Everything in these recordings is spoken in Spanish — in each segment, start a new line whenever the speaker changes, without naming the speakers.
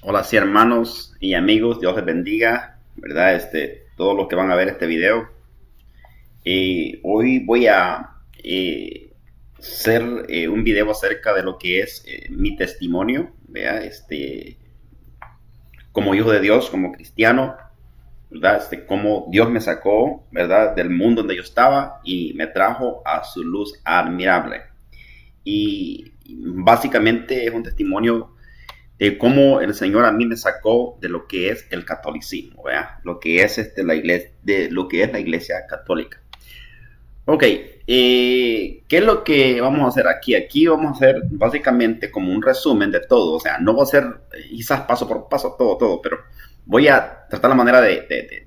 Hola, sí, hermanos y amigos, Dios les bendiga, ¿verdad? Todos los que van a ver este video. Hoy voy a hacer un video acerca de lo que es mi testimonio, ¿verdad? Como hijo de Dios, como cristiano, ¿verdad? Cómo Dios me sacó, ¿verdad? Del mundo donde yo estaba y me trajo a su luz admirable. Y básicamente es un testimonio de cómo el Señor a mí me sacó de lo que es el catolicismo, ¿verdad? Lo que es la iglesia, de lo que es la iglesia católica. Ok, ¿qué es lo que vamos a hacer aquí? Aquí vamos a hacer básicamente como un resumen de todo, o sea, no voy a hacer quizás paso por paso todo, pero voy a tratar la manera de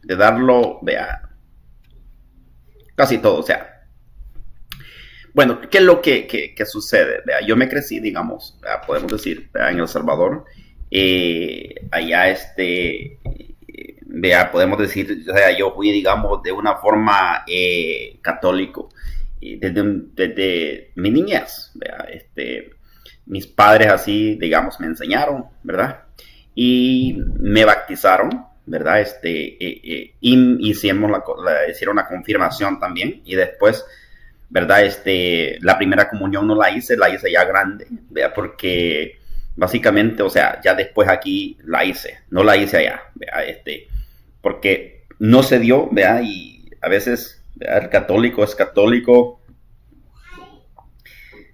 darlo, vea, casi todo, o sea, bueno, ¿qué es lo que sucede? Vea, yo me crecí, digamos, vea, podemos decir, vea, en El Salvador, allá vea, podemos decir, o sea, yo fui, digamos, de una forma católico desde mi niñez, vea, mis padres así, digamos, me enseñaron, ¿verdad? Y me bautizaron, ¿verdad? Y hicimos hicieron la confirmación también, y después, ¿verdad? La primera comunión no la hice ya grande, ¿vea? Porque básicamente, o sea, ya después aquí la hice, no la hice allá, ¿vea? Porque no se dio, ¿vea? Y a veces, ¿vea? El católico es católico,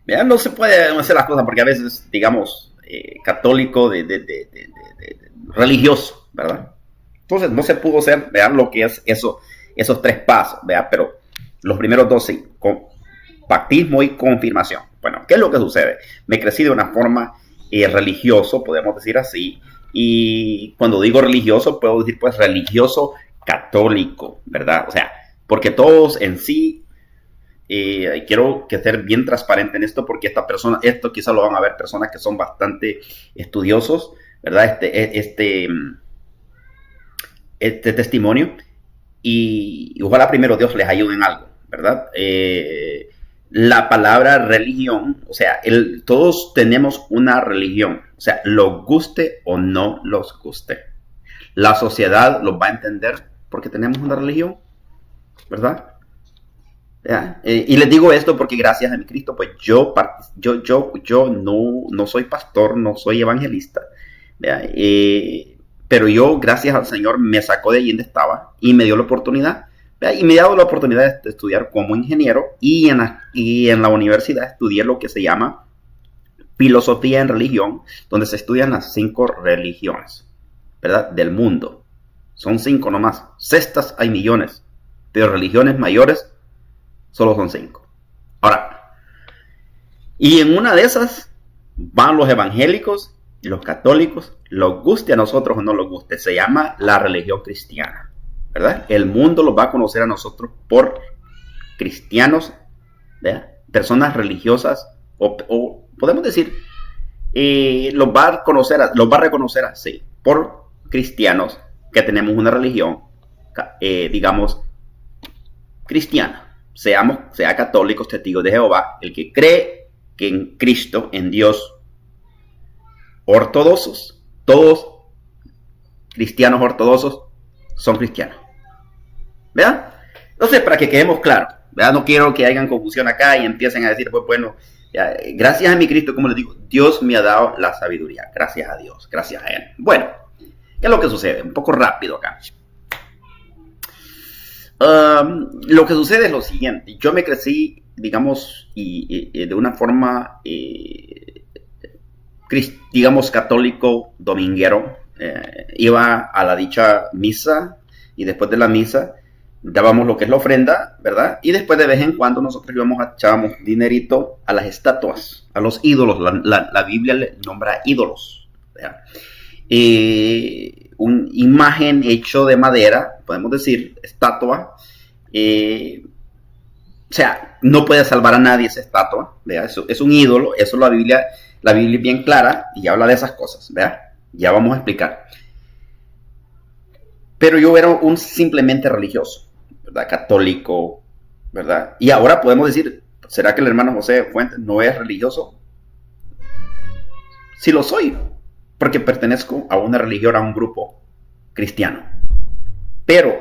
¿vea? No se puede hacer las cosas porque a veces, digamos, católico religioso, ¿verdad? Entonces no se pudo hacer, vean lo que es eso, esos tres pasos, ¿vea? Pero los primeros dos sí, con bautismo y confirmación. Bueno, ¿qué es lo que sucede? Me crecí de una forma religioso, podemos decir así, y cuando digo religioso, puedo decir pues religioso católico, ¿verdad? O sea, porque todos en sí, quiero que ser bien transparente en esto, porque esto quizás lo van a ver personas que son bastante estudiosos, ¿verdad? Este testimonio, y ojalá primero Dios les ayude en algo, ¿verdad? La palabra religión, o sea, todos tenemos una religión, o sea, los guste o no los guste. La sociedad los va a entender porque tenemos una religión, ¿verdad? Y les digo esto porque gracias a mi Cristo, pues yo no soy pastor, no soy evangelista, pero yo, gracias al Señor, me sacó de allí donde estaba y me dio la oportunidad, y me ha dado la oportunidad de estudiar como ingeniero, y en la universidad estudié lo que se llama filosofía en religión, donde se estudian las 5 religiones, ¿verdad? Del mundo. Son 5 nomás. Cestas hay millones, pero religiones mayores solo son 5. Ahora, y en una de esas van los evangélicos y los católicos, los guste a nosotros o no los guste. Se llama la religión cristiana, ¿verdad? El mundo los va a conocer a nosotros por cristianos, ¿verdad? Personas religiosas, o podemos decir, los va a reconocer así, por cristianos que tenemos una religión, digamos, cristiana. Sea católicos, testigos de Jehová, el que cree que en Cristo, en Dios, ortodoxos, todos cristianos ortodoxos son cristianos, ¿verdad? Entonces, para que quedemos claros, ¿verdad? No quiero que hagan confusión acá y empiecen a decir, pues bueno, ya, gracias a mi Cristo, como les digo, Dios me ha dado la sabiduría, gracias a Dios, gracias a Él. Bueno, ¿qué es lo que sucede? Un poco rápido acá. Lo que sucede es lo siguiente. Yo me crecí, digamos, de una forma, digamos, católico dominguero. Iba a la dicha misa, y después de la misa dábamos lo que es la ofrenda, ¿verdad? Y después de vez en cuando nosotros echábamos dinerito a las estatuas, a los ídolos. La Biblia le nombra ídolos, ¿verdad? Una imagen hecho de madera, podemos decir, estatua. O sea, no puede salvar a nadie esa estatua, ¿vea? Eso es un ídolo, eso la Biblia es bien clara y habla de esas cosas, ¿vea? Ya vamos a explicar. Pero yo era un simplemente religioso, ¿verdad? Católico, ¿verdad? Y ahora podemos decir, ¿será que el hermano José Fuentes no es religioso? Sí lo soy, porque pertenezco a una religión, a un grupo cristiano. Pero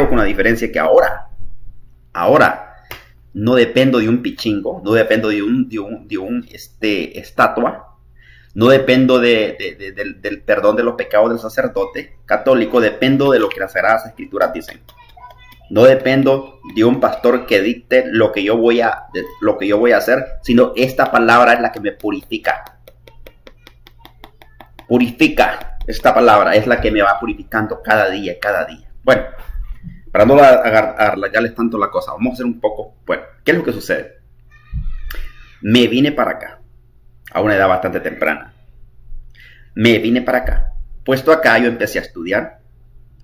con la diferencia que ahora no dependo de un pichingo, no dependo de un estatua, no dependo del perdón de los pecados del sacerdote católico, dependo de lo que las Sagradas Escrituras dicen. No dependo de un pastor que dicte lo que yo voy a hacer, sino esta palabra es la que me purifica. Purifica, esta palabra es la que me va purificando cada día. Bueno, para no alargarles tanto la cosa, vamos a hacer un poco, bueno, ¿qué es lo que sucede? Me vine para acá, a una edad bastante temprana. Me vine para acá. Puesto acá, yo empecé a estudiar.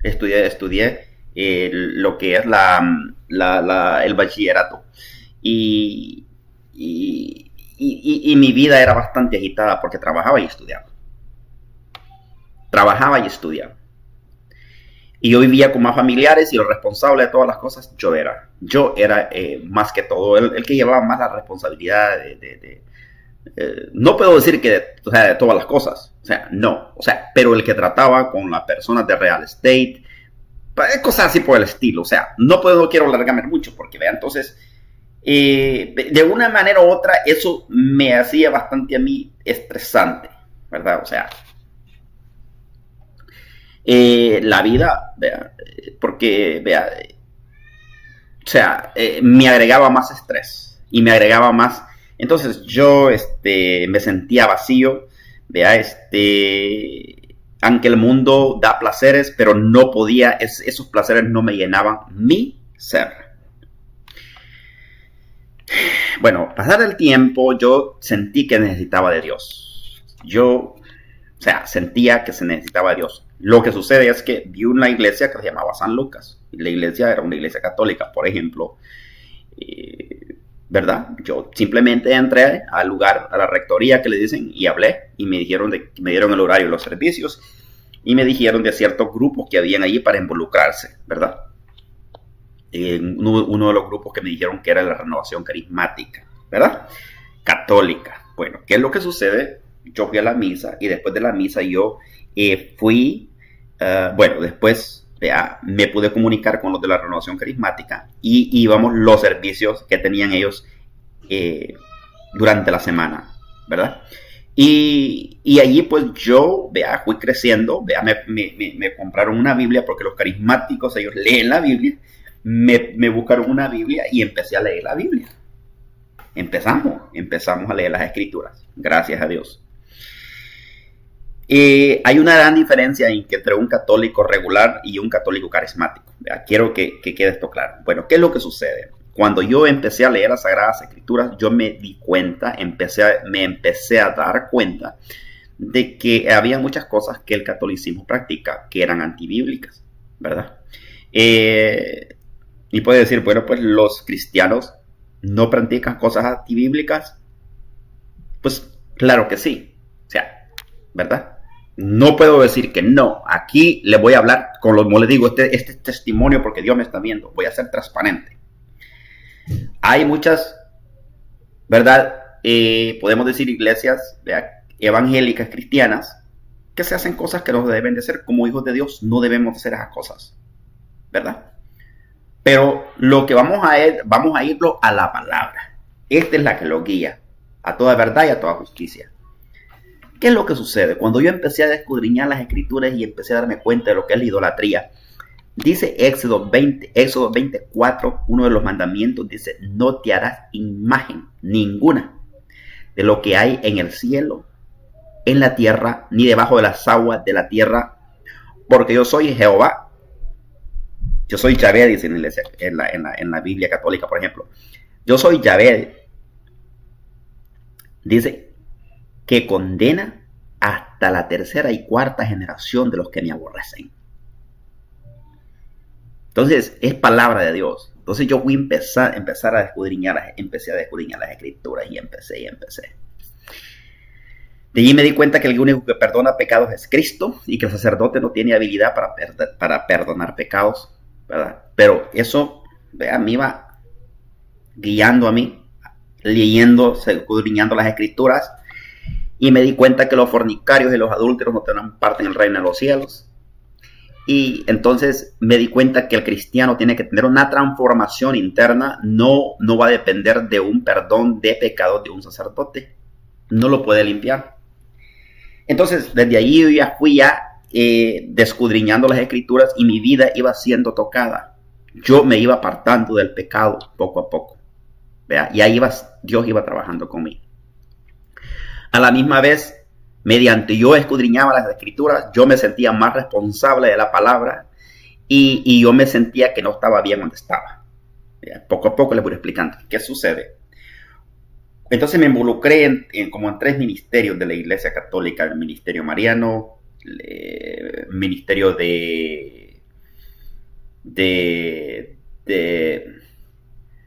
Estudié lo que es el bachillerato. Y mi vida era bastante agitada porque trabajaba y estudiaba. Y yo vivía con más familiares y lo responsable de todas las cosas yo era. Yo era más que todo el que llevaba más la responsabilidad no puedo decir que de todas las cosas, no, pero el que trataba con las personas de real estate, cosas así por el estilo, no quiero alargarme mucho porque vean, entonces, de una manera u otra, eso me hacía bastante a mí estresante, ¿verdad? La vida, vea, porque, vea, me agregaba más estrés y me agregaba más. Entonces yo me sentía vacío, vea, aunque el mundo da placeres, pero no podía, esos placeres no me llenaban mi ser. Bueno, pasar el tiempo, yo sentí que necesitaba de Dios. Sentía que se necesitaba de Dios. Lo que sucede es que vi una iglesia que se llamaba San Lucas. La iglesia era una iglesia católica, por ejemplo. ¿Verdad? Yo simplemente entré al lugar, a la rectoría que le dicen, y hablé, y me dieron el horario de los servicios, y me dijeron de ciertos grupos que habían allí para involucrarse, ¿verdad? Uno de los grupos que me dijeron que era la renovación carismática, ¿verdad? Católica. Bueno, ¿qué es lo que sucede? Yo fui a la misa, y después de la misa yo después me pude comunicar con los de la renovación carismática y íbamos los servicios que tenían ellos durante la semana, ¿verdad? Y allí pues yo, fui creciendo, me compraron una Biblia porque los carismáticos, ellos leen la Biblia, me buscaron una Biblia y empecé a leer la Biblia. Empezamos a leer las Escrituras, gracias a Dios. Hay una gran diferencia entre un católico regular y un católico carismático. Quiero que quede esto claro. Bueno, ¿qué es lo que sucede? Cuando yo empecé a leer las Sagradas Escrituras, yo me di cuenta, me empecé a dar cuenta de que había muchas cosas que el catolicismo practica que eran antibíblicas, ¿verdad? Y puede decir, bueno, pues los cristianos no practican cosas antibíblicas. Pues claro que sí, ¿verdad? No puedo decir que no. Aquí le voy a hablar, como le digo, este testimonio porque Dios me está viendo. Voy a ser transparente. Hay muchas, ¿verdad? Podemos decir iglesias evangélicas cristianas que se hacen cosas que no deben de ser. Como hijos de Dios no debemos hacer esas cosas, ¿verdad? Pero lo que vamos a irlo a la palabra. Esta es la que lo guía a toda verdad y a toda justicia. ¿Qué es lo que sucede? Cuando yo empecé a escudriñar las Escrituras y empecé a darme cuenta de lo que es la idolatría, dice Éxodo 24, uno de los mandamientos dice, no te harás imagen ninguna de lo que hay en el cielo, en la tierra, ni debajo de las aguas de la tierra, porque yo soy Jehová. Yo soy Yahvé, dice en la Biblia católica, por ejemplo. Yo soy Yahvé. Dice que condena hasta la tercera y cuarta generación de los que me aborrecen. Entonces, es palabra de Dios. Entonces yo voy a empezar a escudriñar, empecé a escudriñar las Escrituras y empecé. De allí me di cuenta que el único que perdona pecados es Cristo y que el sacerdote no tiene habilidad para perdonar pecados, ¿verdad? Pero eso a mí va guiando a mí, leyendo, escudriñando las Escrituras. Y me di cuenta que los fornicarios y los adúlteros no tendrán parte en el reino de los cielos. Y entonces me di cuenta que el cristiano tiene que tener una transformación interna. No va a depender de un perdón de pecados de un sacerdote. No lo puede limpiar. Entonces, desde ahí yo ya fui descudriñando las escrituras y mi vida iba siendo tocada. Yo me iba apartando del pecado poco a poco. ¿Vea? Y ahí Dios iba trabajando conmigo. A la misma vez, mediante yo escudriñaba las escrituras, yo me sentía más responsable de la palabra y yo me sentía que no estaba bien donde estaba. ¿Vea? Poco a poco les voy explicando qué sucede. Entonces me involucré como en 3 ministerios de la Iglesia Católica: el Ministerio Mariano, el Ministerio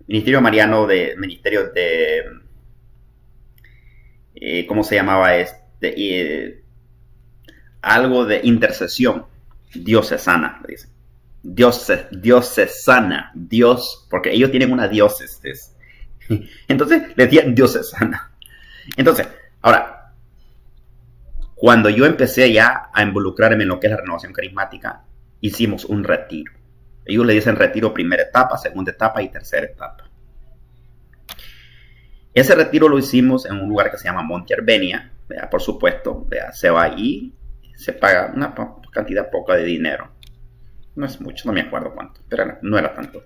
Ministerio Mariano, Ministerio de ¿cómo se llamaba algo de intercesión diocesana, le dicen. Diocesana, porque ellos tienen una diócesis. Entonces le decían diocesana. Entonces, ahora, cuando yo empecé ya a involucrarme en lo que es la renovación carismática, hicimos un retiro. Ellos le dicen retiro primera etapa, segunda etapa y tercera etapa. Ese retiro lo hicimos en un lugar que se llama Monte Arbenia. Por supuesto, se va ahí, se paga una cantidad poca de dinero. No es mucho, no me acuerdo cuánto, pero no era tanto.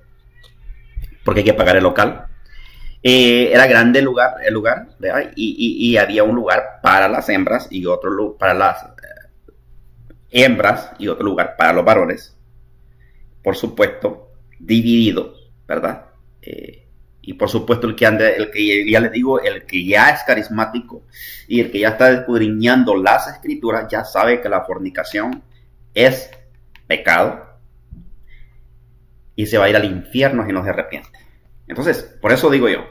Porque hay que pagar el local. Era grande el lugar, y había un lugar para las hembras y otro lugar para las hembras y otro lugar para los varones. Por supuesto, dividido, ¿verdad? Y por supuesto el que ya les digo, el que ya es carismático y el que ya está escudriñando las escrituras, ya sabe que la fornicación es pecado y se va a ir al infierno si no se arrepiente. Entonces, por eso digo yo,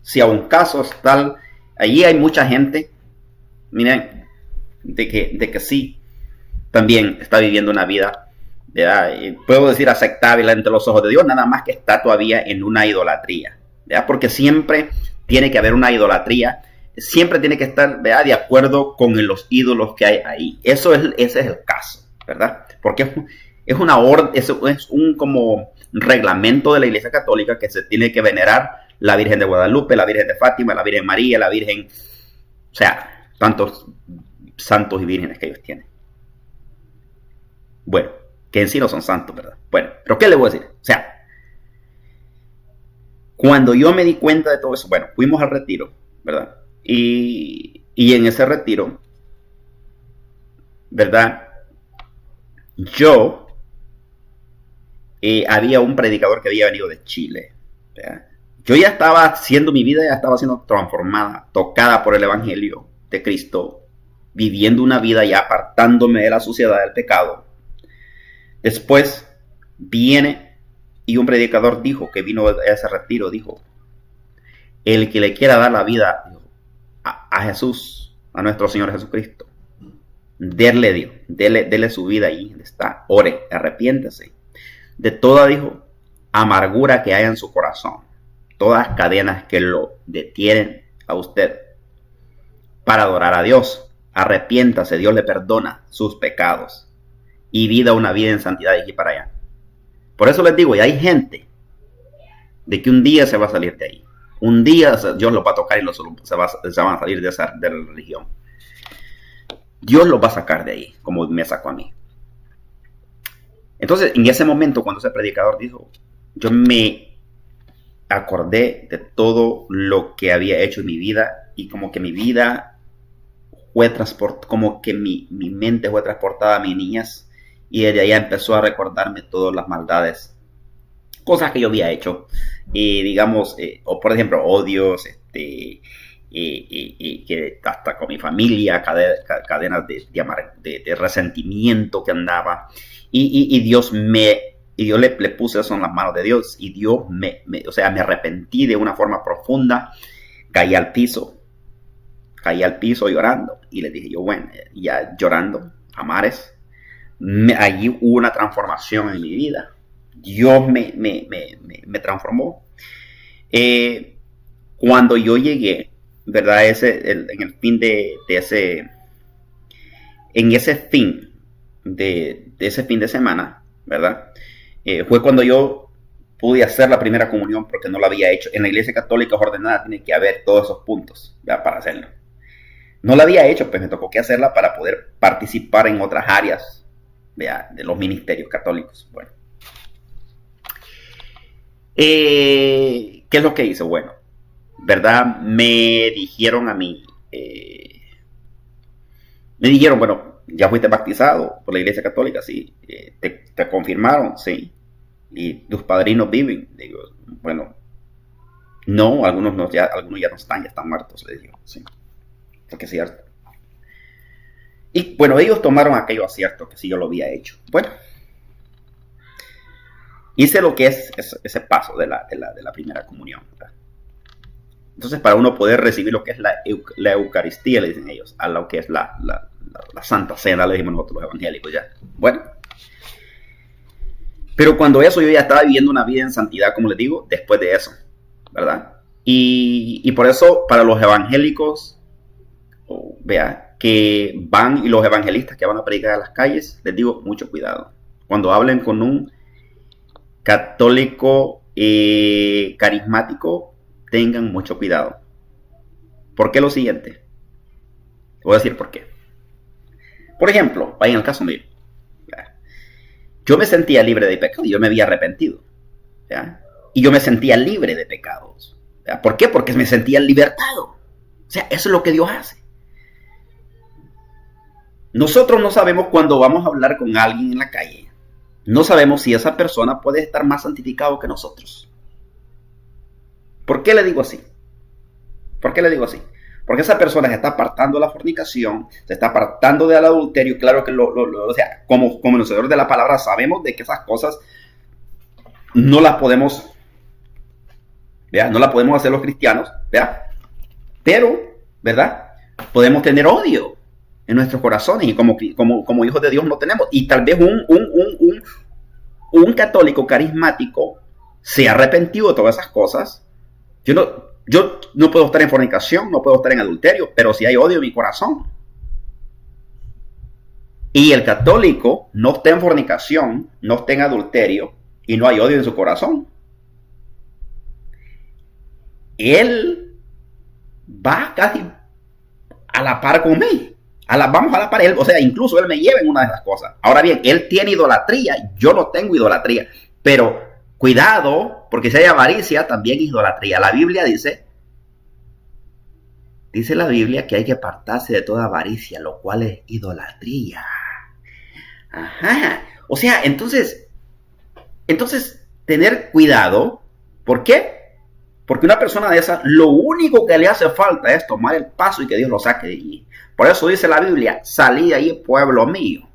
si a un caso tal, allí hay mucha gente, miren, de que sí, también está viviendo una vida, ¿verdad? Puedo decir aceptable ante los ojos de Dios, nada más que está todavía en una idolatría, ¿verdad? Porque siempre tiene que haber una idolatría, siempre tiene que estar, ¿verdad?, de acuerdo con los ídolos que hay ahí. Ese es el caso, ¿verdad? Porque es una orden, es un como reglamento de la Iglesia Católica que se tiene que venerar la Virgen de Guadalupe, la Virgen de Fátima, la Virgen María, la Virgen, o sea, tantos santos y vírgenes que ellos tienen. Bueno, que en sí no son santos, ¿verdad? Bueno, pero ¿qué le voy a decir? O sea, cuando yo me di cuenta de todo eso, bueno, fuimos al retiro, ¿verdad? Y en ese retiro, ¿verdad? Había un predicador que había venido de Chile, ¿verdad? Yo ya estaba haciendo mi vida, ya estaba siendo transformada, tocada por el Evangelio de Cristo, viviendo una vida ya apartándome de la suciedad del pecado. Después viene y un predicador dijo, que vino a ese retiro, dijo, el que le quiera dar la vida a Jesús, a nuestro Señor Jesucristo, dele su vida ahí donde está, ore, arrepiéntese de toda, dijo, amargura que haya en su corazón, todas cadenas que lo detienen a usted para adorar a Dios. Arrepiéntase, Dios le perdona sus pecados y viva una vida en santidad de aquí para allá. Por eso les digo, y hay gente de que un día se va a salir de ahí. Un día Dios los va a tocar y se van a salir de la religión. Dios los va a sacar de ahí, como me sacó a mí. Entonces, en ese momento, cuando ese predicador dijo, yo me acordé de todo lo que había hecho en mi vida y como que mi vida fue transportada, como que mi mente fue transportada a mi niñez y desde allá empezó a recordarme todas las maldades, cosas que yo había hecho, digamos, o por ejemplo, odios, que hasta con mi familia, cadenas de resentimiento que andaba, y Dios yo le puse eso en las manos de Dios, y Dios me arrepentí de una forma profunda, caí al piso llorando, y le dije yo, bueno, ya llorando, amares, allí hubo una transformación en mi vida. Dios me transformó. Cuando yo llegué ¿verdad? En el fin de ese, en ese fin de ese fin de semana, ¿verdad? Fue cuando yo pude hacer la primera comunión porque no la había hecho. En la iglesia católica ordenada tiene que haber todos esos puntos, ¿verdad? Para hacerlo. No la había hecho, pues me tocó que hacerla para poder participar en otras áreas, ¿verdad? De los ministerios católicos. Bueno. ¿Qué es lo que hice? Bueno, ¿verdad? Me dijeron a mí, bueno, ya fuiste bautizado por la iglesia católica, sí, te confirmaron, sí, y tus padrinos viven. Digo, bueno, no, algunos ya no están, ya están muertos, les digo, sí, porque es cierto. Y bueno, ellos tomaron aquello a cierto, que sí yo lo había hecho. Bueno, hice lo que es ese paso de la primera comunión, ¿verdad? Entonces, para uno poder recibir lo que es la Eucaristía, le dicen ellos, a lo que es la Santa Cena, le decimos nosotros los evangélicos ya. Bueno, pero cuando eso yo ya estaba viviendo una vida en santidad, como les digo, después de eso, ¿verdad? Y por eso, para los evangélicos, vea, que van y los evangelistas que van a predicar a las calles, les digo, mucho cuidado. Cuando hablen con un católico carismático, tengan mucho cuidado. ¿Por qué lo siguiente? Voy a decir por qué. Por ejemplo, en el caso mío, yo me sentía libre de pecado y yo me había arrepentido, ¿ya? Y yo me sentía libre de pecados, ¿ya? ¿Por qué? Porque me sentía libertado. O sea, eso es lo que Dios hace. Nosotros no sabemos cuando vamos a hablar con alguien en la calle, no sabemos si esa persona puede estar más santificado que nosotros. ¿Por qué le digo así? ¿Por qué le digo así? Porque esa persona se está apartando de la fornicación, se está apartando del adulterio. Claro que o sea, como conocedores de la palabra sabemos de que esas cosas no las podemos, ¿vea? No las podemos hacer los cristianos, ¿vea? Pero, ¿verdad? Podemos tener odio en nuestros corazones y como hijos de Dios no tenemos. Y tal vez un católico carismático se ha arrepentido de todas esas cosas. Yo no puedo estar en fornicación, no puedo estar en adulterio, pero si hay odio en mi corazón. Y el católico no está en fornicación, no está en adulterio y no hay odio en su corazón. Él va casi a la par conmigo. Vamos a la par. O sea, incluso él me lleva en una de esas cosas. Ahora bien, él tiene idolatría, yo no tengo idolatría, pero cuidado, porque si hay avaricia, también idolatría. La Biblia dice la Biblia que hay que apartarse de toda avaricia, lo cual es idolatría. Ajá. O sea, entonces, tener cuidado. ¿Por qué? Porque una persona de esa, lo único que le hace falta es tomar el paso y que Dios lo saque de allí. Por eso dice la Biblia, salid de allí, pueblo mío,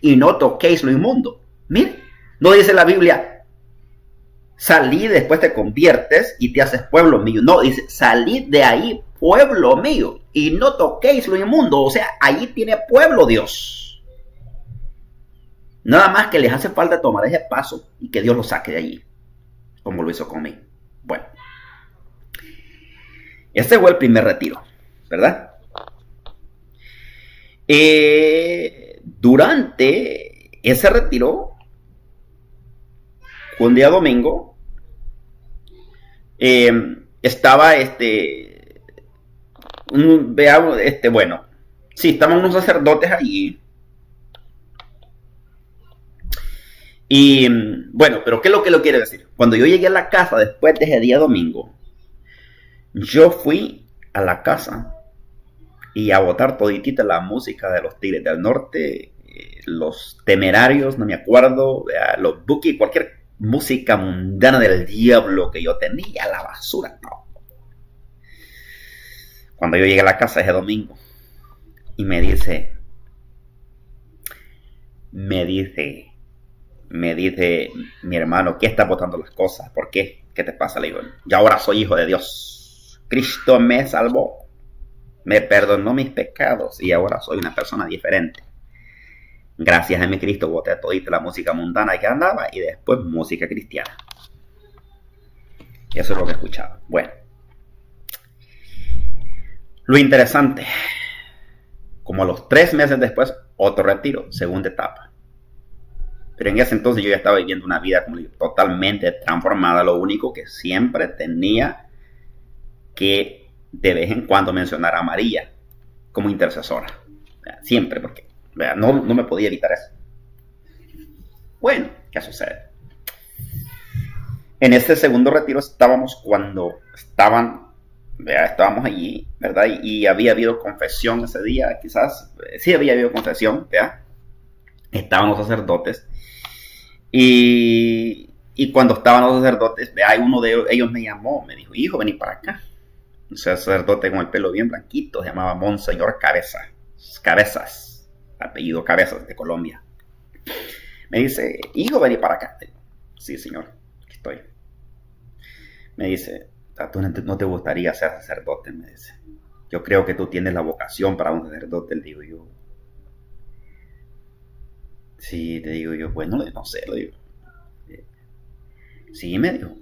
y no toquéis lo inmundo. Mire, no dice la Biblia, salí, después te conviertes y te haces pueblo mío. No, dice, salid de ahí, pueblo mío, y no toquéis lo inmundo. O sea, allí tiene pueblo Dios. Nada más que les hace falta tomar ese paso y que Dios lo saque de allí, como lo hizo conmigo. Bueno, este fue el primer retiro, ¿verdad? Durante ese retiro, un día domingo, estaba bueno, sí, estaban unos sacerdotes allí. Y bueno, pero ¿qué es lo que lo quiere decir? Cuando yo llegué a la casa después de ese día domingo, yo fui a la casa y a botar toditita la música de los Tigres del Norte, los Temerarios, no me acuerdo, los Buki, cualquier música mundana del diablo que yo tenía, a la basura, no. Cuando yo llegué a la casa ese domingo y me dice mi hermano, ¿qué estás botando las cosas? ¿Por qué? ¿Qué te pasa? Le digo, yo ahora soy hijo de Dios. Cristo me salvó, me perdonó mis pecados y ahora soy una persona diferente. Gracias a mi Cristo boté todita la música mundana que andaba y después música cristiana. Eso es lo que escuchaba. Bueno, Lo interesante, como a los 3 meses después, otro retiro, segunda etapa. Pero en ese entonces yo ya estaba viviendo una vida como digo, totalmente transformada. Lo único que siempre tenía que de vez en cuando mencionar a María como intercesora. Siempre, porque no me podía evitar eso. Bueno, ¿qué sucede? En este segundo retiro estábamos cuando estábamos allí, ¿verdad? Y había habido confesión ese día, quizás, sí había habido confesión, ¿verdad? Estaban los sacerdotes. Y cuando estaban los sacerdotes, uno de ellos me llamó, me dijo, hijo, vení para acá. Un sacerdote con el pelo bien blanquito, se llamaba Monseñor Cabezas, apellido Cabezas, de Colombia. Me dice, hijo, vení para acá. Sí, señor, aquí estoy. Me dice, ¿tú no te gustaría ser sacerdote? Me dice, yo creo que tú tienes la vocación para un sacerdote. Le digo yo, sí, le digo yo, bueno, no sé, le digo. Sí, me dijo,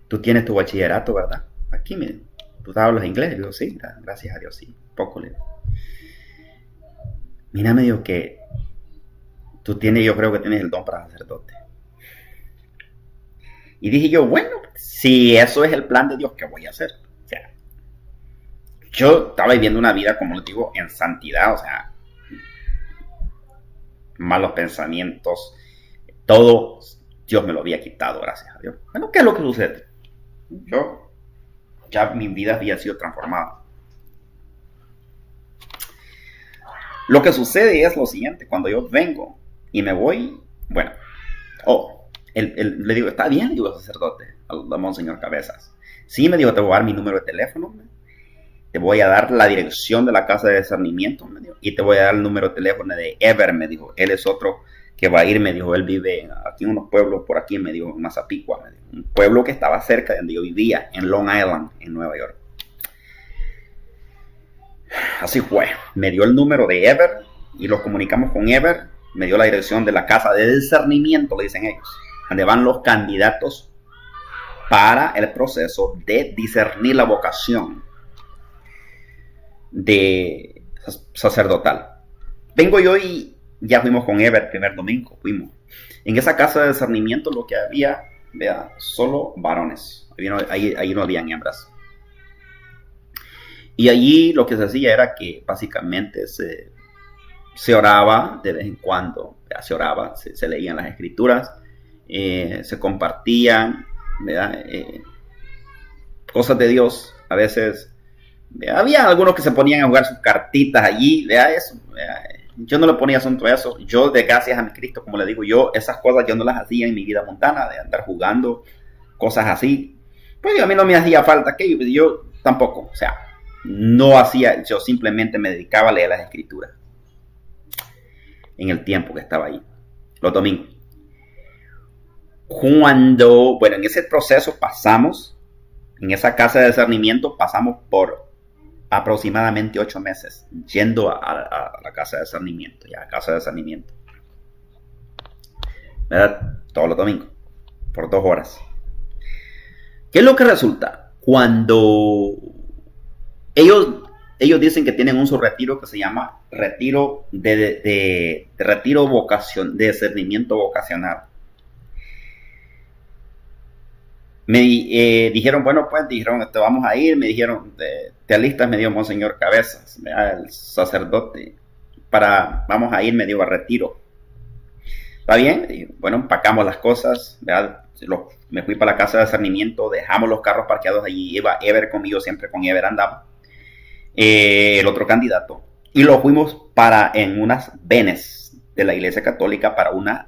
tú tienes tu bachillerato, ¿verdad? Aquí, me dijo, ¿tú hablas inglés? Le digo, sí, gracias a Dios, sí, poco, le digo. Mira, me dijo que yo creo que tienes el don para sacerdote. Y dije yo, bueno, si eso es el plan de Dios, ¿qué voy a hacer? O sea, yo estaba viviendo una vida, como les digo, en santidad, o sea, malos pensamientos, todo Dios me lo había quitado, gracias a Dios. Bueno, ¿qué es lo que sucede? Ya mi vida había sido transformada. Lo que sucede es lo siguiente, cuando yo vengo y me voy, bueno, le digo, está bien, digo, sacerdote, al Monseñor Cabezas. Sí, me dijo, te voy a dar mi número de teléfono, te voy a dar la dirección de la casa de discernimiento, me dijo, y te voy a dar el número de teléfono de Ever, me dijo, él es otro que va a ir, me dijo, él vive aquí en unos pueblos por aquí, me dijo, en Mazapicua, me dijo, un pueblo que estaba cerca de donde yo vivía, en Long Island, en Nueva York. Así fue, me dio el número de Ever y lo comunicamos con Ever, me dio la dirección de la casa de discernimiento, le dicen ellos, donde van los candidatos para el proceso de discernir la vocación de sacerdotal. Vengo yo y ya fuimos con Ever el primer domingo, fuimos. En esa casa de discernimiento lo que había, solo varones, ahí no habían hembras. Y allí lo que se hacía era que básicamente se oraba de vez en cuando, se leían las escrituras, se compartían, cosas de Dios. A veces había algunos que se ponían a jugar sus cartitas allí, eso. Yo no le ponía asunto a eso. Yo, de gracias a mi Cristo, como le digo, esas cosas yo no las hacía en mi vida mundana, de andar jugando cosas así. Pues a mí no me hacía falta que yo tampoco, o sea, no hacía, yo simplemente me dedicaba a leer las escrituras en el tiempo que estaba ahí, los domingos. En ese proceso en esa casa de discernimiento pasamos por aproximadamente 8 meses yendo a la casa de discernimiento, ¿verdad? Todos los domingos, por 2 horas. ¿Qué es lo que resulta? Cuando ellos dicen que tienen un subretiro que se llama retiro de discernimiento vocacional. Me dijeron, vamos a ir, me dijeron, te alistas, me dijo Monseñor Cabezas, el sacerdote, vamos a ir, me dio a retiro. ¿Está bien? Dije, bueno, empacamos las cosas, ¿verdad? Me fui para la casa de discernimiento, dejamos los carros parqueados allí, iba Ever conmigo, siempre con Ever andaba, el otro candidato, y lo fuimos en unas venes de la iglesia católica para una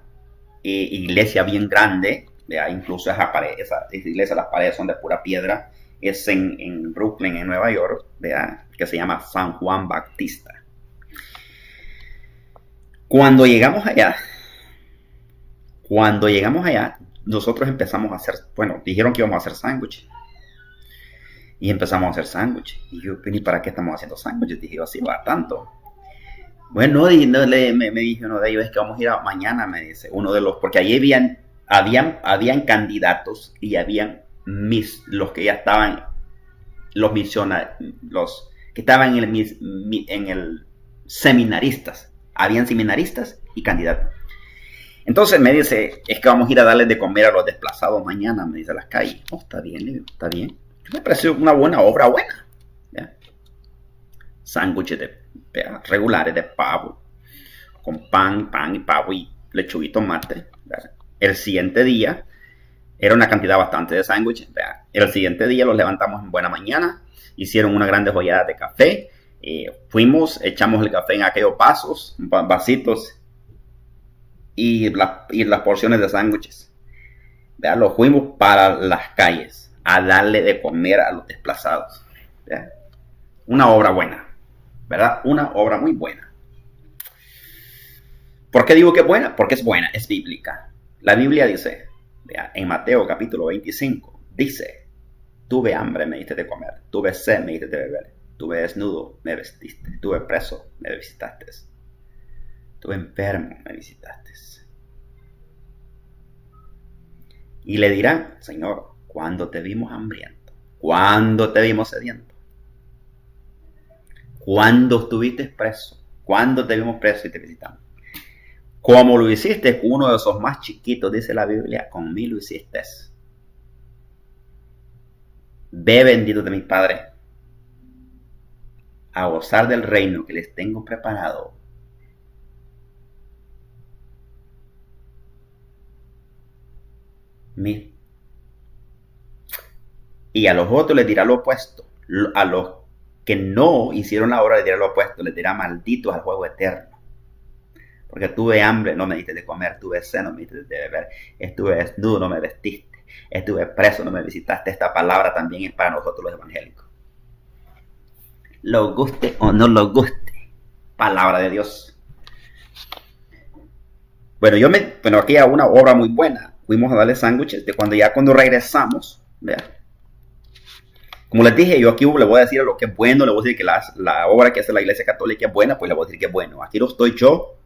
iglesia bien grande. Incluso esa iglesia, las paredes son de pura piedra. Es en Brooklyn, en Nueva York, que se llama San Juan Bautista. Cuando llegamos allá, nosotros empezamos a hacer, dijeron que íbamos a hacer sándwiches. Y empezamos a hacer sándwiches. Y yo, ¿y para qué estamos haciendo sándwiches? Dije yo, así va tanto. Bueno, me dijo uno de ellos, es que vamos a ir mañana, me dice, uno de los, porque allí habían candidatos y habían los que ya estaban, los que estaba en el seminaristas. Habían seminaristas y candidatos. Entonces me dice, es que vamos a ir a darles de comer a los desplazados mañana, me dice las calles. Oh, está bien, le digo, está bien. Me pareció una buena obra, buena. Sándwiches regulares de pavo, con pan y pavo y lechuga y tomate. ¿Verdad? El siguiente día, era una cantidad bastante de sándwiches. El siguiente día los levantamos en buena mañana, hicieron una grande joyada de café. Fuimos, echamos el café en aquellos vasitos y las porciones de sándwiches. Los fuimos para las calles a darle de comer a los desplazados. ¿Verdad? Una obra buena, ¿verdad? Una obra muy buena. ¿Por qué digo que es buena? Porque es buena, es bíblica. La Biblia dice, en Mateo capítulo 25, dice, tuve hambre, me diste de comer, tuve sed, me diste de beber, tuve desnudo, me vestiste, tuve preso, me visitaste, tuve enfermo, me visitaste. Y le dirán, Señor, ¿cuándo te vimos hambriento? ¿Cuándo te vimos sediento? ¿Cuándo estuviste preso? ¿Cuándo te vimos preso y te visitamos? Como lo hiciste con uno de esos más chiquitos, dice la Biblia, con mí lo hiciste. Ve bendito de mi Padre a gozar del reino que les tengo preparado. Y a los otros les dirá lo opuesto. A los que no hicieron la obra les dirá lo opuesto. Les dirá malditos al fuego eterno. Porque tuve hambre, no me diste de comer. Tuve sed, no me diste de beber. Estuve desnudo, no me vestiste. Estuve preso, no me visitaste. Esta palabra también es para nosotros los evangélicos. Lo guste o no lo guste. Palabra de Dios. Bueno, aquí hay una obra muy buena. Fuimos a darle sándwiches de cuando regresamos, ¿verdad? Como les dije, yo aquí le voy a decir lo que es bueno, le voy a decir que la obra que hace la Iglesia Católica es buena, pues le voy a decir que es bueno. Aquí no estoy yo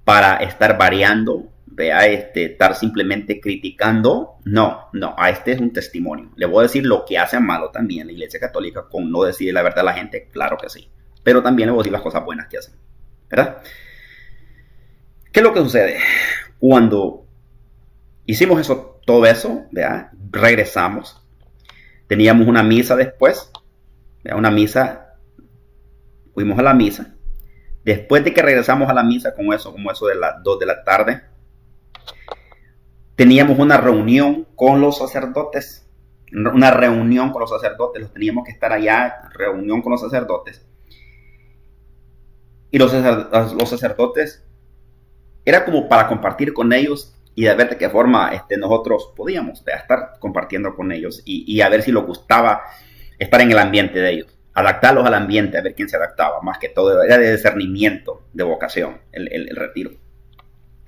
para estar variando, ¿vea? Estar simplemente criticando. No, este es un testimonio. Le voy a decir lo que hace malo también la Iglesia Católica con no decir la verdad a la gente, claro que sí. Pero también le voy a decir las cosas buenas que hacen, ¿verdad? ¿Qué es lo que sucede? Cuando hicimos todo eso, ¿verdad? Regresamos. Teníamos una misa después, ¿verdad? Una misa, fuimos a la misa. Después de que regresamos a la misa como eso de las 2 de la tarde, teníamos una reunión con los sacerdotes. Los teníamos que estar allá, reunión con los sacerdotes. Y los sacerdotes, era como para compartir con ellos y de ver de qué forma nosotros podíamos estar compartiendo con ellos y a ver si les gustaba estar en el ambiente de ellos, adaptarlos al ambiente, a ver quién se adaptaba. Más que todo era de discernimiento, de vocación, el retiro.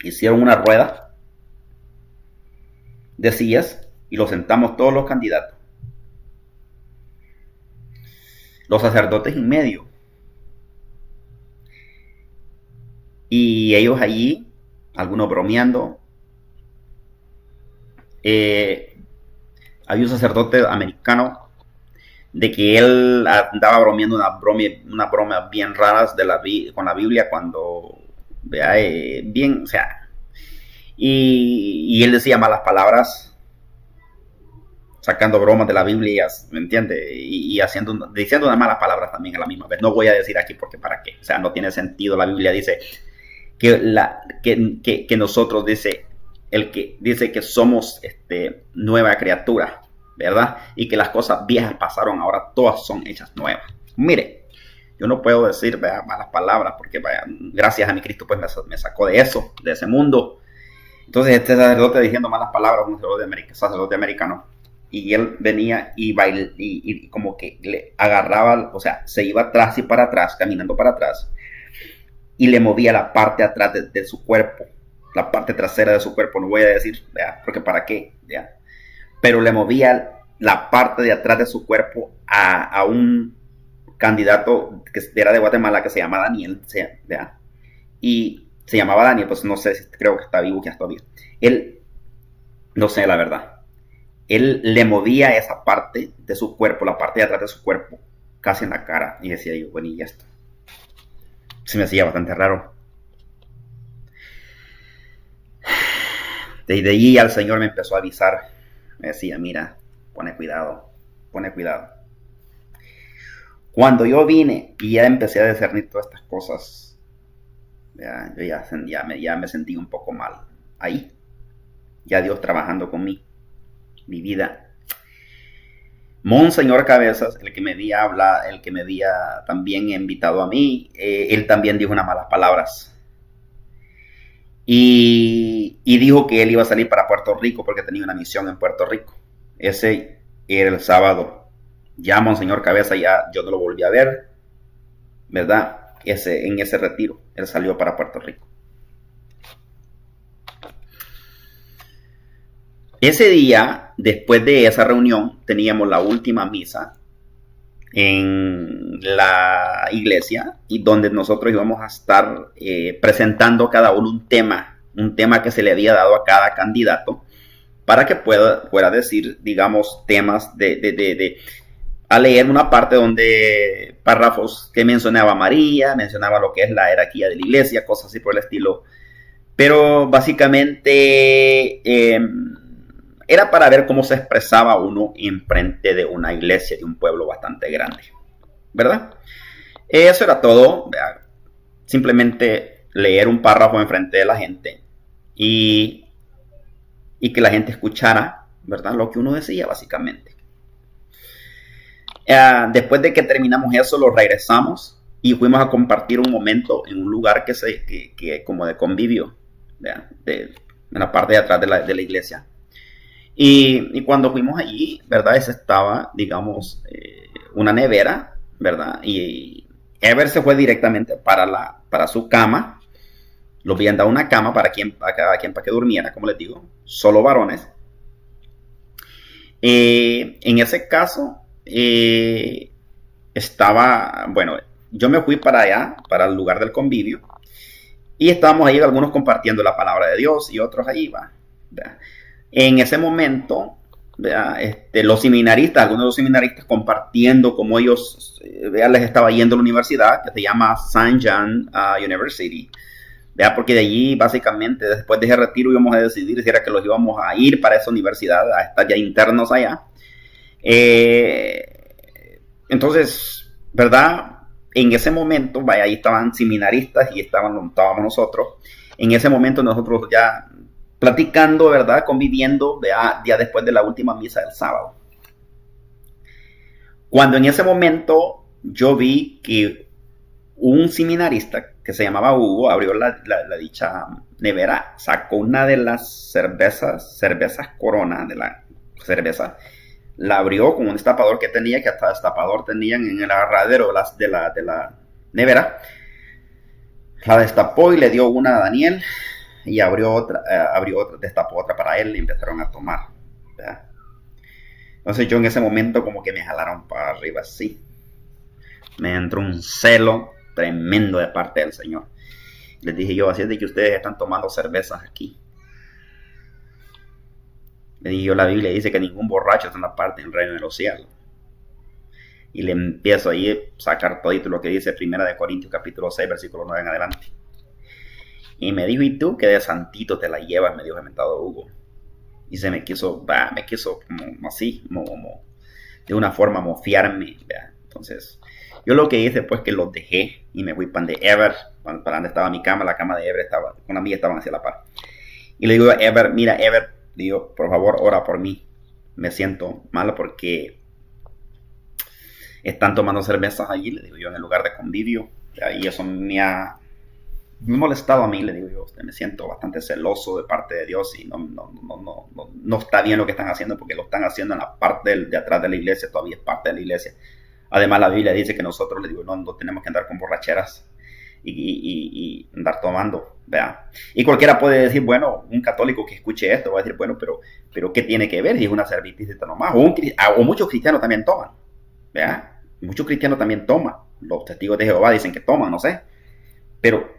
Hicieron una rueda de sillas y los sentamos todos los candidatos, los sacerdotes en medio, y ellos allí, algunos bromeando. Había un sacerdote americano de que él andaba bromeando una broma bien raras con la Biblia cuando bien, o sea, y él decía malas palabras, sacando bromas de la Biblia, ¿me entiende? Y diciendo unas malas palabras también a la misma vez. No voy a decir aquí porque para qué, o sea, no tiene sentido. La Biblia dice que nosotros, dice el que dice que somos nueva criatura, ¿verdad? Y que las cosas viejas pasaron, ahora todas son hechas nuevas. Mire, yo no puedo decir malas palabras porque gracias a mi Cristo pues me sacó de eso, de ese mundo. Entonces este sacerdote diciendo malas palabras, un sacerdote americano, y él venía y como que le agarraba, o sea, se iba atrás y para atrás, caminando para atrás, y le movía la parte atrás de su cuerpo, la parte trasera de su cuerpo, no voy a decir, ¿ya? Porque para qué, ¿ya? Pero le movía la parte de atrás de su cuerpo a un candidato que era de Guatemala que se llama Daniel, ¿ya? Y se llamaba Daniel, pues no sé, creo que está vivo ya todavía. Él, no sé la verdad, él le movía esa parte de su cuerpo, la parte de atrás de su cuerpo, casi en la cara. Y decía yo, bueno, y esto. Se me hacía bastante raro. Desde allí al Señor me empezó a avisar. Me decía, mira, pone cuidado. Cuando yo vine y ya empecé a discernir todas estas cosas, yo ya me sentí un poco mal. Ahí, ya Dios trabajando con mi vida. Monseñor Cabezas, el que me había también invitado a mí, él también dijo unas malas palabras. Y dijo que él iba a salir para Puerto Rico porque tenía una misión en Puerto Rico. Ese era el sábado. Ya Monseñor Cabeza, ya yo no lo volví a ver, ¿verdad? En ese retiro, él salió para Puerto Rico. Ese día, después de esa reunión, teníamos la última misa en la iglesia y donde nosotros íbamos a estar presentando cada uno un tema que se le había dado a cada candidato para que pueda decir, digamos, temas a leer una parte donde párrafos que mencionaba María, mencionaba lo que es la jerarquía de la iglesia, cosas así por el estilo. Pero básicamente era para ver cómo se expresaba uno en frente de una iglesia, de un pueblo bastante grande, ¿verdad? Eso era todo. Simplemente leer un párrafo en frente de la gente y que la gente escuchara, ¿verdad? Lo que uno decía, básicamente. Después de que terminamos eso, lo regresamos y fuimos a compartir un momento en un lugar que como de convivio, en la parte de atrás de la iglesia. Y cuando fuimos allí, ¿verdad? Esa estaba, digamos, una nevera, ¿verdad? Y Ever se fue directamente para su cama. Lo habían dado una cama para cada quien para que durmiera, como les digo, solo varones. En ese caso, bueno, yo me fui para allá, para el lugar del convivio, y estábamos ahí algunos compartiendo la palabra de Dios y otros ahí, ¿verdad? En ese momento, los seminaristas, algunos de los seminaristas compartiendo cómo ellos les estaba yendo a la universidad, que se llama St. John University, porque de allí básicamente después de ese retiro íbamos a decidir si era que los íbamos a ir para esa universidad, a estar ya internos allá. Entonces, ¿verdad? En ese momento, ahí estaban seminaristas y estábamos nosotros. En ese momento nosotros ya platicando, ¿verdad? Conviviendo ya después de la última misa del sábado. Cuando en ese momento yo vi que un seminarista que se llamaba Hugo abrió la dicha nevera, sacó una de las cervezas Corona, de la cerveza, la abrió con un destapador que tenía, que hasta destapador tenían en el agarradero de la nevera. La destapó y le dio una a Daniel y abrió otra, destapó otra para él y empezaron a tomar, ¿verdad? Entonces yo en ese momento como que me jalaron para arriba así. Me entró un celo tremendo de parte del Señor. Les dije yo, así es de que ustedes están tomando cervezas aquí. Le dije yo, la Biblia dice que ningún borracho está en la parte del reino de los cielos. Y le empiezo ahí a sacar todito lo que dice 1 Corintios capítulo 6, versículo 9 en adelante. Y me dijo, ¿y tú qué de santito te la llevas? Me dijo el mentado Hugo. Y se me quiso como así, como de una forma mofiarme, ¿verdad? Entonces, yo lo que hice pues que los dejé y me fui para donde Ever, para donde estaba mi cama. La cama de Ever estaba, con la mía estaban hacia la par. Y le digo a Ever, mira Ever, digo, por favor, ora por mí. Me siento mal porque están tomando cervezas allí, le digo yo, en el lugar de convivio. Y eso me ha molestado a mí, le digo yo. Me siento bastante celoso de parte de Dios y no está bien lo que están haciendo, porque lo están haciendo en la parte de atrás de la iglesia, todavía es parte de la iglesia. Además, la Biblia dice que nosotros, le digo, no tenemos que andar con borracheras y andar tomando, ¿verdad? Y cualquiera puede decir, bueno, un católico que escuche esto va a decir, bueno, pero ¿qué tiene que ver? Si es una cervecita nomás. O muchos cristianos también toman, ¿verdad? Muchos cristianos también toman. Los testigos de Jehová dicen que toman, no sé. Pero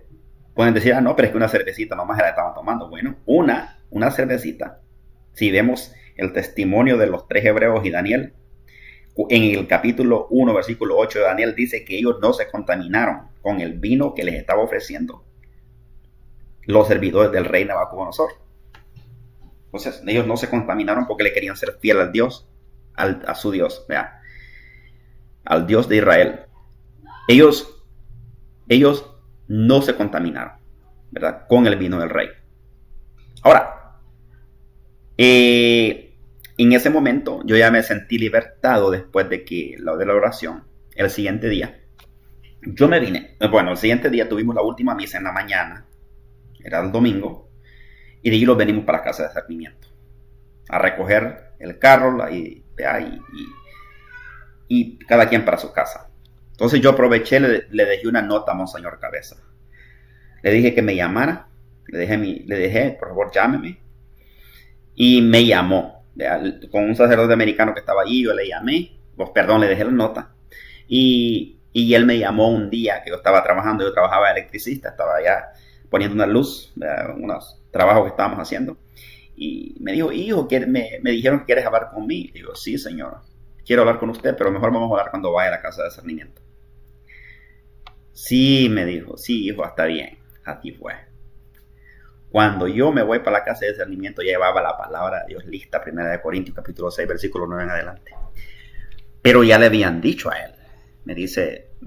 pueden decir, no, pero es que una cervecita nomás la estaban tomando. Bueno, una cervecita. Si vemos el testimonio de los 3 hebreos y Daniel, en el capítulo 1, versículo 8 de Daniel, dice que ellos no se contaminaron con el vino que les estaba ofreciendo los servidores del rey Nabucodonosor. Entonces, ellos no se contaminaron porque le querían ser fiel al Dios, a su Dios, ¿verdad? Al Dios de Israel. Ellos no se contaminaron, ¿verdad? Con el vino del rey. Ahora, en ese momento yo ya me sentí libertado después de la oración. El siguiente día, yo me vine. Bueno, el siguiente día tuvimos la última misa en la mañana. Era el domingo. Y de allí nos venimos para la casa de discernimiento. A recoger el carro y cada quien para su casa. Entonces yo aproveché, le dejé una nota a Monseñor Cabeza. Le dije que me llamara. Le dejé, por favor, llámeme. Y me llamó. Con un sacerdote americano que estaba allí, yo le llamé. Le dejé la nota. Y él me llamó un día que yo estaba trabajando. Yo trabajaba de electricista, estaba allá poniendo una luz, unos trabajos que estábamos haciendo. Y me dijo, hijo, me dijeron que quieres hablar conmigo. Y digo, sí, señor, quiero hablar con usted, pero mejor vamos a hablar cuando vaya a la casa de discernimiento. Sí, me dijo, sí, hijo, está bien. Así fue. Cuando yo me voy para la casa de discernimiento, ya llevaba la palabra de Dios lista, 1 Corintios capítulo 6, versículo 9 en adelante. Pero ya le habían dicho a él. Me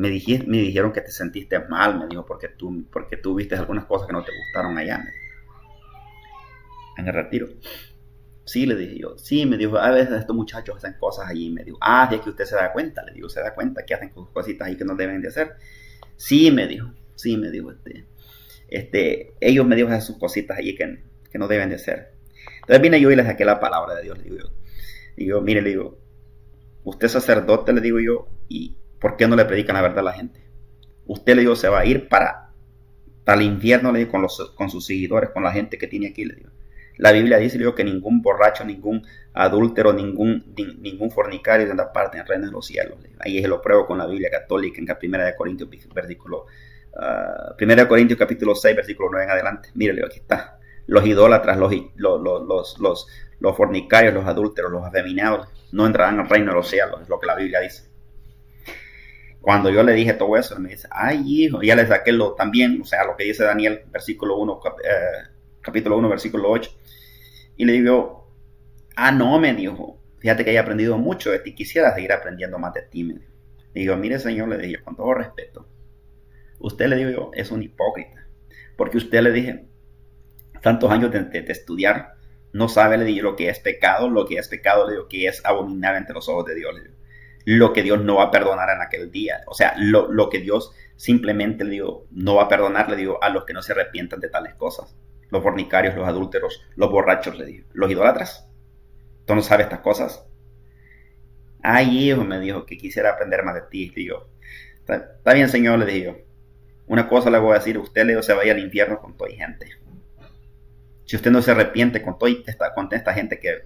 dijeron que te sentiste mal, me dijo, porque tú viste algunas cosas que no te gustaron allá, en el retiro. Sí, le dije yo. Sí, me dijo, a veces estos muchachos hacen cosas allí. Me dijo, es que usted se da cuenta. Le digo, ¿se da cuenta que hacen cositas ahí que no deben de hacer? Sí, me dijo. Ellos me dijo, hacen sus cositas allí que no deben de hacer. Entonces vine yo y les saqué la palabra de Dios. Le digo, mire, le digo, usted es sacerdote, le digo yo, y ¿por qué no le predican la verdad a la gente? Usted, le digo, se va a ir para el infierno, le digo, con sus seguidores, con la gente que tiene aquí, le digo. La Biblia dice, le digo, que ningún borracho, ningún adúltero, ningún fornicario tendrá parte en el reino de los cielos. Ahí se lo pruebo con la Biblia católica en 1 Corintios, capítulo 6, versículo 9 en adelante. Mire, le digo, aquí está. Los idólatras, los fornicarios, los adúlteros, los afeminados, no entrarán al reino de los cielos, es lo que la Biblia dice. Cuando yo le dije todo eso, él me dice, hijo, ya le saqué lo que dice Daniel, capítulo 1, versículo 8. Y le digo, no, me dijo, fíjate que he aprendido mucho de ti, quisiera seguir aprendiendo más de ti. Le digo, mire, señor, le dije, con todo respeto, usted, le digo yo, es un hipócrita, porque usted, le dije, tantos años de estudiar, no sabe, le digo, lo que es pecado, le digo, que es abominable ante los ojos de Dios, le digo. Lo que Dios no va a perdonar en aquel día. O sea, lo que Dios simplemente, le digo, no va a perdonar, le digo, a los que no se arrepientan de tales cosas. Los fornicarios, los adúlteros, los borrachos, le digo. Los idólatras. ¿Tú no sabes estas cosas? Hijo, me dijo, que quisiera aprender más de ti. Digo, está bien, señor, le digo. Una cosa le voy a decir, usted, le digo, se vaya al infierno con toda gente. Si usted no se arrepiente con toda esta gente que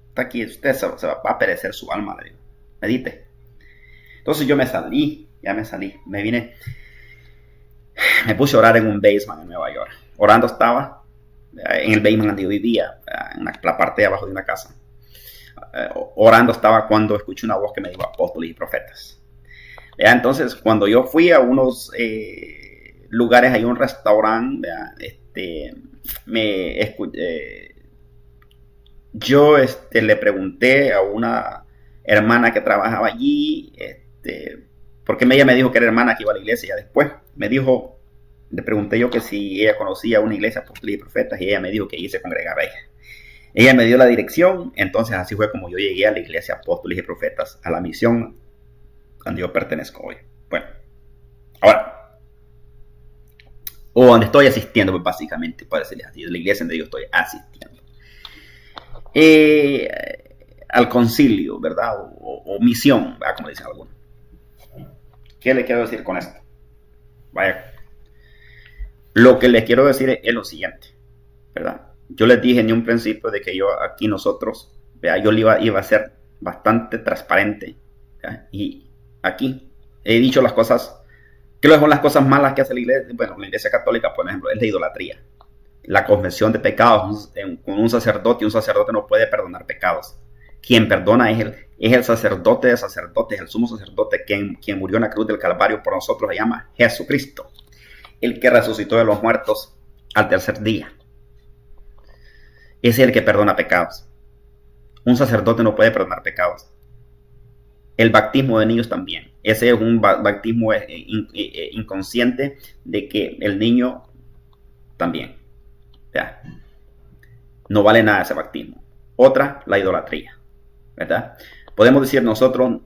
está aquí, usted se va a perecer su alma, le digo. Medite. Entonces yo me me vine, me puse a orar en un basement en Nueva York. Orando estaba en el basement donde yo vivía, en la parte de abajo de una casa. Orando estaba cuando escuché una voz que me dijo apóstoles y profetas. Entonces cuando yo fui a unos lugares, hay un restaurante, yo le pregunté a una hermana que trabajaba allí, porque ella me dijo que era hermana que iba a la iglesia. Después le pregunté yo que si ella conocía una iglesia apóstoles y profetas, y ella me dijo que allí se congregaba ella. Ella me dio la dirección, entonces así fue como yo llegué a la iglesia apóstoles y profetas, a la misión donde yo pertenezco hoy. Bueno, ahora, o donde estoy asistiendo, pues básicamente, para decirles así, la iglesia donde yo estoy asistiendo. Al concilio, ¿verdad? O misión, ¿verdad? Como dicen algunos. ¿Qué le quiero decir con esto? Vaya, lo que les quiero decir es lo siguiente, ¿verdad? Yo les dije en un principio de que nosotros, ¿verdad? Yo iba a ser bastante transparente, ¿verdad? Y aquí he dicho las cosas, ¿qué son las cosas malas que hace la iglesia? Bueno, la iglesia católica, por ejemplo, es la idolatría. La confesión de pecados con un sacerdote no puede perdonar pecados. quien perdona es el sacerdote de sacerdotes, el sumo sacerdote, quien murió en la cruz del Calvario por nosotros, se llama Jesucristo, el que resucitó de los muertos al tercer día. Ese es el que perdona pecados. Un sacerdote no puede perdonar pecados. El bautismo de niños también. Ese es un bautismo inconsciente de que el niño también. ¿Ya? No vale nada ese bautismo. Otra, la idolatría. ¿Verdad? Podemos decir nosotros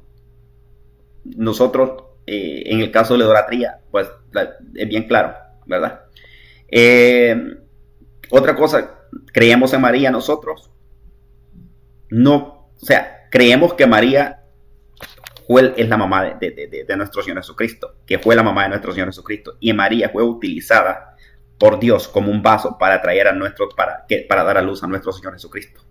en el caso de la idolatría, pues es bien claro, ¿verdad? Otra cosa, creemos en María nosotros. No, o sea, creemos que María es la mamá de nuestro Señor Jesucristo, que fue la mamá de nuestro Señor Jesucristo, y María fue utilizada por Dios como un vaso para traer para dar a luz a nuestro Señor Jesucristo.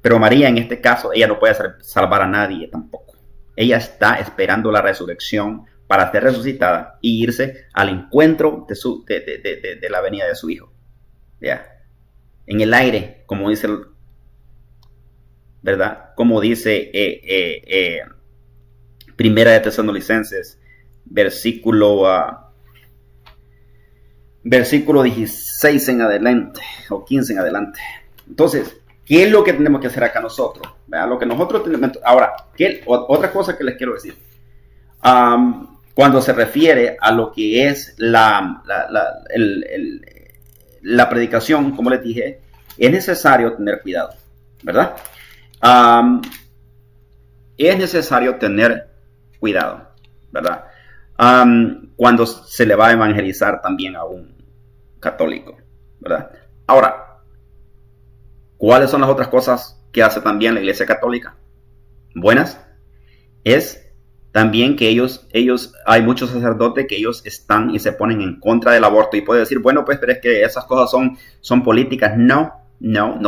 Pero María, en este caso, ella no puede salvar a nadie tampoco. Ella está esperando la resurrección para ser resucitada y irse al encuentro de la venida de su Hijo. ¿Ya? En el aire, como dice, ¿verdad? Como dice Primera de Tesalonicenses, versículo 16 en adelante, o 15 en adelante. Entonces, ¿qué es lo que tenemos que hacer acá nosotros? ¿Verdad? Lo que nosotros tenemos. Ahora, otra cosa que les quiero decir. Cuando se refiere a lo que es la predicación, como les dije, es necesario tener cuidado, ¿verdad? Es necesario tener cuidado, ¿verdad? Cuando se le va a evangelizar también a un católico, ¿verdad? Ahora, ¿cuáles son las otras cosas que hace también la Iglesia Católica? Buenas. Es también que hay muchos sacerdotes que ellos están y se ponen en contra del aborto. Y puede decir, bueno, pues, pero es que esas cosas son políticas. No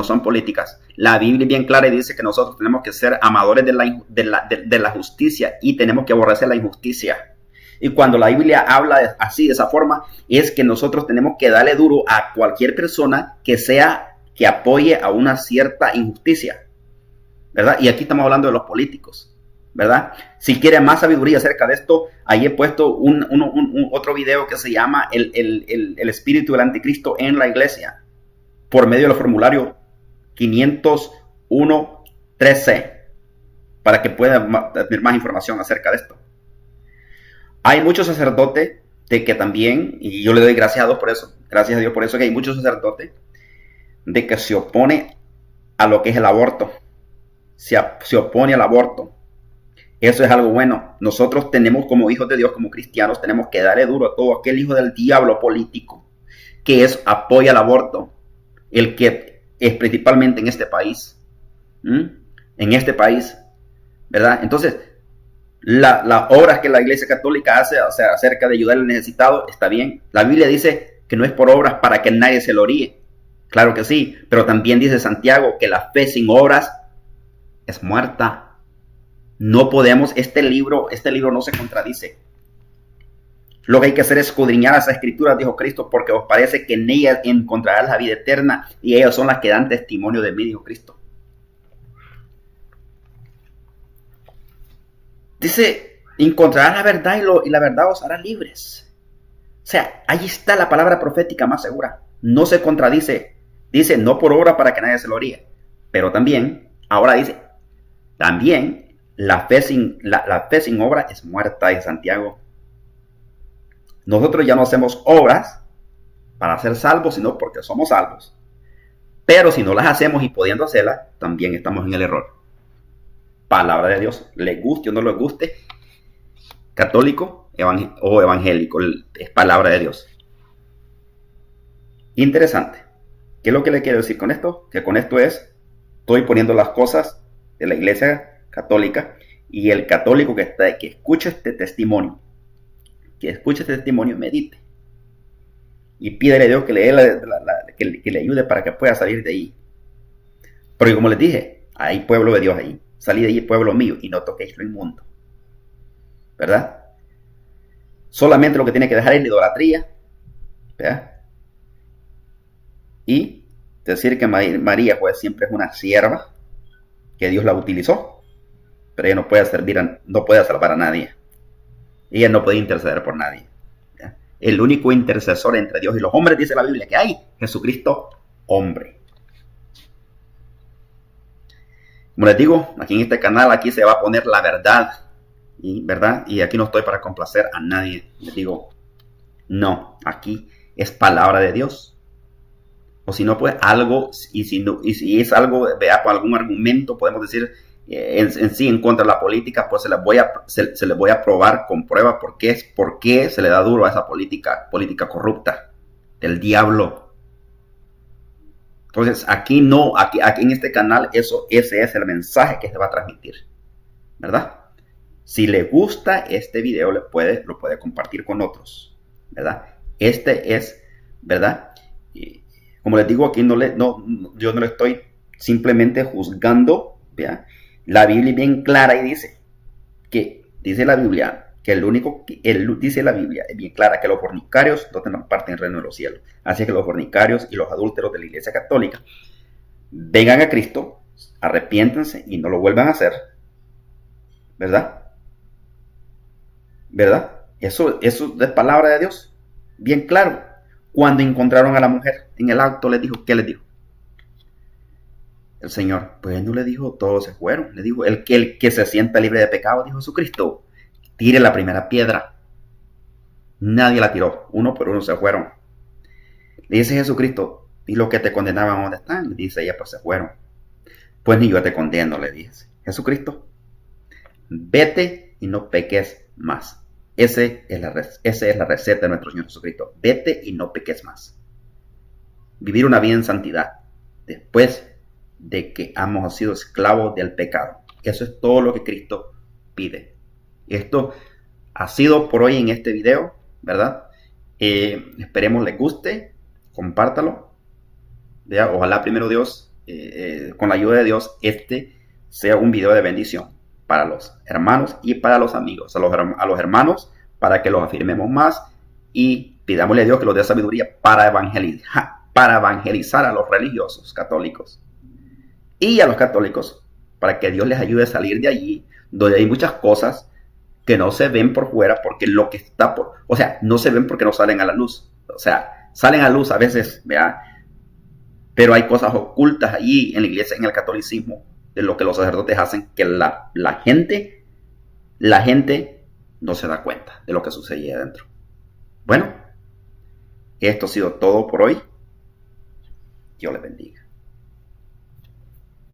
son políticas. La Biblia es bien clara y dice que nosotros tenemos que ser amadores de la justicia y tenemos que aborrecer la injusticia. Y cuando la Biblia habla así, de esa forma, es que nosotros tenemos que darle duro a cualquier persona que apoye a una cierta injusticia, ¿verdad? Y aquí estamos hablando de los políticos, ¿verdad? Si quieren más sabiduría acerca de esto, ahí he puesto otro video que se llama el espíritu del anticristo en la iglesia, por medio del formulario 501-13, para que puedan tener más información acerca de esto. Hay muchos sacerdotes de que también, y yo le doy gracias a Dios por eso, que hay muchos sacerdotes de que se opone a lo que es el aborto, se opone al aborto. Eso es algo bueno. Nosotros tenemos, como hijos de Dios, como cristianos, tenemos que darle duro a todo aquel hijo del diablo político que apoya el aborto, el que es principalmente en este país, ¿verdad? Entonces, las obras que la Iglesia Católica hace, o sea, acerca de ayudar al necesitado, está bien. La Biblia dice que no es por obras para que nadie se lo oríe. Claro que sí, pero también dice Santiago que la fe sin obras es muerta. No podemos, este libro no se contradice. Lo que hay que hacer es escudriñar esas escrituras, dijo Cristo, porque os parece que en ellas encontrarás la vida eterna y ellas son las que dan testimonio de mí, dijo Cristo. Dice, encontrarás la verdad y la verdad os hará libres. O sea, ahí está la palabra profética más segura. No se contradice. Dice, no por obra para que nadie se lo oríe. Pero también, ahora dice, también la fe sin obra es muerta, dice Santiago. Nosotros ya no hacemos obras para ser salvos, sino porque somos salvos. Pero si no las hacemos y pudiendo hacerlas, también estamos en el error. Palabra de Dios, les guste o no les guste, católico o evangélico, es palabra de Dios. Interesante. ¿Qué es lo que le quiero decir con esto? Que con esto estoy poniendo las cosas de la Iglesia Católica, y el católico que escuche este testimonio, medite y pídele a Dios que le ayude para que pueda salir de ahí. Porque como les dije, hay pueblo de Dios ahí. Salid de allí, pueblo mío, y no toquéis lo inmundo, ¿verdad? Solamente lo que tiene que dejar es la idolatría, ¿verdad? Y decir que María pues siempre es una sierva que Dios la utilizó, pero ella no puede no puede salvar a nadie. Ella no puede interceder por nadie. ¿Ya? El único intercesor entre Dios y los hombres, dice la Biblia, que hay, Jesucristo, hombre. Como les digo, aquí en este canal, aquí se va a poner la verdad, ¿verdad? Y aquí no estoy para complacer a nadie. Les digo, no, aquí es palabra de Dios. O si no, pues algo, y si es algo, vea, por algún argumento, podemos decir en sí en contra de la política, pues se les voy a probar con pruebas por qué se le da duro a esa política corrupta del diablo. Entonces, aquí en este canal, ese es el mensaje que se va a transmitir, ¿verdad? Si le gusta este video, lo puede compartir con otros, ¿verdad? Este es, ¿verdad? Como les digo, aquí yo no le estoy simplemente juzgando, ¿verdad? La Biblia es bien clara y dice la Biblia, dice la Biblia, es bien clara, que los fornicarios no tendrán parte en el reino de los cielos. Así que los fornicarios y los adúlteros de la Iglesia Católica vengan a Cristo, arrepiéntense y no lo vuelvan a hacer, ¿verdad? ¿Verdad? Eso es palabra de Dios, bien claro. Cuando encontraron a la mujer en el acto, les dijo, ¿qué les dijo? El Señor, pues no le dijo, todos se fueron. Le dijo, el que se sienta libre de pecado, dijo Jesucristo, tire la primera piedra. Nadie la tiró, uno por uno se fueron. Le dice Jesucristo, ¿y los que te condenaban dónde están? Le dice ella, pues se fueron. Pues ni yo te condeno, le dice Jesucristo. Vete y no peques más. Esa es la receta de nuestro Señor Jesucristo. Vete y no peques más. Vivir una vida en santidad después de que hemos sido esclavos del pecado. Eso es todo lo que Cristo pide. Esto ha sido por hoy en este video, ¿verdad? Esperemos les guste, compártalo. ¿Verdad? Ojalá primero Dios, con la ayuda de Dios, este sea un video de bendición para los hermanos y para los amigos. A los hermanos para que los afirmemos más y pidámosle a Dios que nos dé sabiduría para evangelizar a los religiosos católicos y a los católicos, para que Dios les ayude a salir de allí donde hay muchas cosas que no se ven por fuera, porque lo que está no se ven porque no salen a la luz. O sea, salen a la luz a veces, ¿verdad? Pero hay cosas ocultas allí en la iglesia, en el catolicismo, de lo que los sacerdotes hacen, que la gente no se da cuenta de lo que sucede ahí adentro. Bueno, esto ha sido todo por hoy. Dios les bendiga.